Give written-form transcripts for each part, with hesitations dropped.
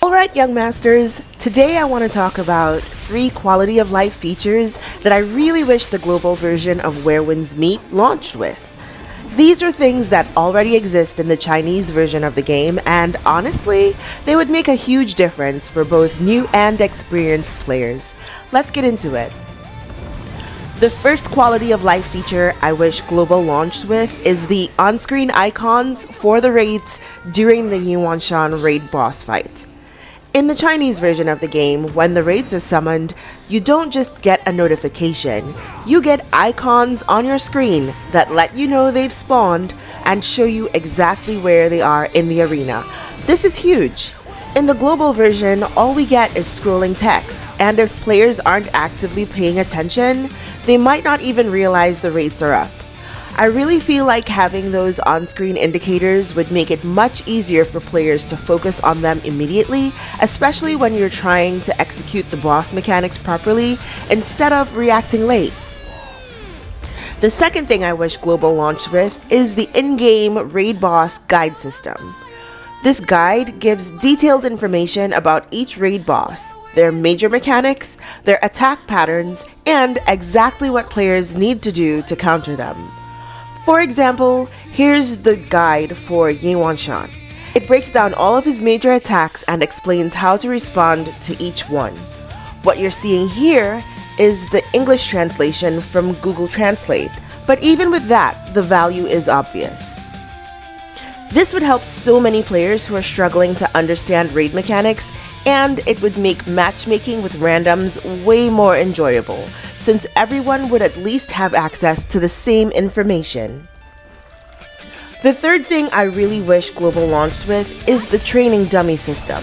Alright, young masters, today I want to talk about 3 quality of life features that I really wish the global version of Where Winds Meet launched with. These are things that already exist in the Chinese version of the game, and honestly, they would make a huge difference for both new and experienced players. Let's get into it. The first quality of life feature I wish Global launched with is the on-screen icons for the Wraiths during the Ye Wanshan raid boss fight. In the Chinese version of the game, when the raids are summoned, you don't just get a notification, you get icons on your screen that let you know they've spawned and show you exactly where they are in the arena. This is huge. In the global version, all we get is scrolling text, and if players aren't actively paying attention, they might not even realize the raids are up. I really feel like having those on-screen indicators would make it much easier for players to focus on them immediately, especially when you're trying to execute the boss mechanics properly instead of reacting late. The second thing I wish Global launched with is the in-game raid boss guide system. This guide gives detailed information about each raid boss, their major mechanics, their attack patterns, and exactly what players need to do to counter them. For example, here's the guide for Ye Wanshan. It breaks down all of his major attacks and explains how to respond to each one. What you're seeing here is the English translation from Google Translate, but even with that, the value is obvious. This would help so many players who are struggling to understand raid mechanics, and it would make matchmaking with randoms way more enjoyable, since everyone would at least have access to the same information. The third thing I really wish Global launched with is the training dummy system.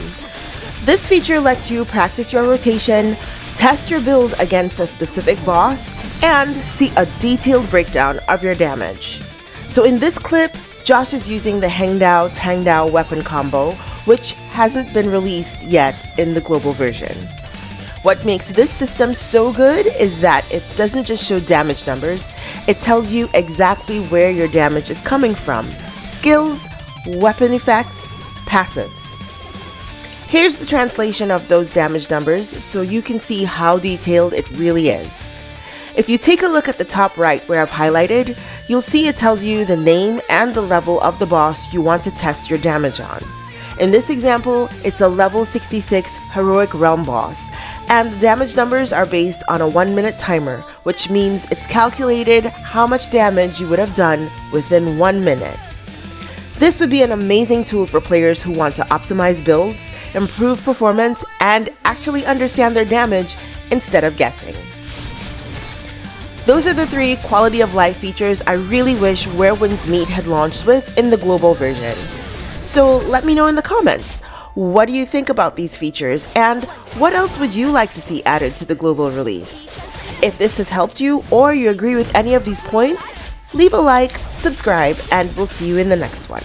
This feature lets you practice your rotation, test your build against a specific boss, and see a detailed breakdown of your damage. So in this clip, Josh is using the Hengdao Tangdao weapon combo, which hasn't been released yet in the global version. What makes this system so good is that it doesn't just show damage numbers, it tells you exactly where your damage is coming from: skills, weapon effects, passives. Here's the translation of those damage numbers so you can see how detailed it really is. If you take a look at the top right where I've highlighted, you'll see it tells you the name and the level of the boss you want to test your damage on. In this example, it's a level 66 Heroic Realm boss, and the damage numbers are based on a 1-minute timer, which means it's calculated how much damage you would have done within 1 minute. This would be an amazing tool for players who want to optimize builds, improve performance, and actually understand their damage instead of guessing. Those are the 3 quality of life features I really wish Where Winds Meet had launched with in the global version. So let me know in the comments, what do you think about these features, and what else would you like to see added to the global release? If this has helped you or you agree with any of these points, leave a like, subscribe, and we'll see you in the next one.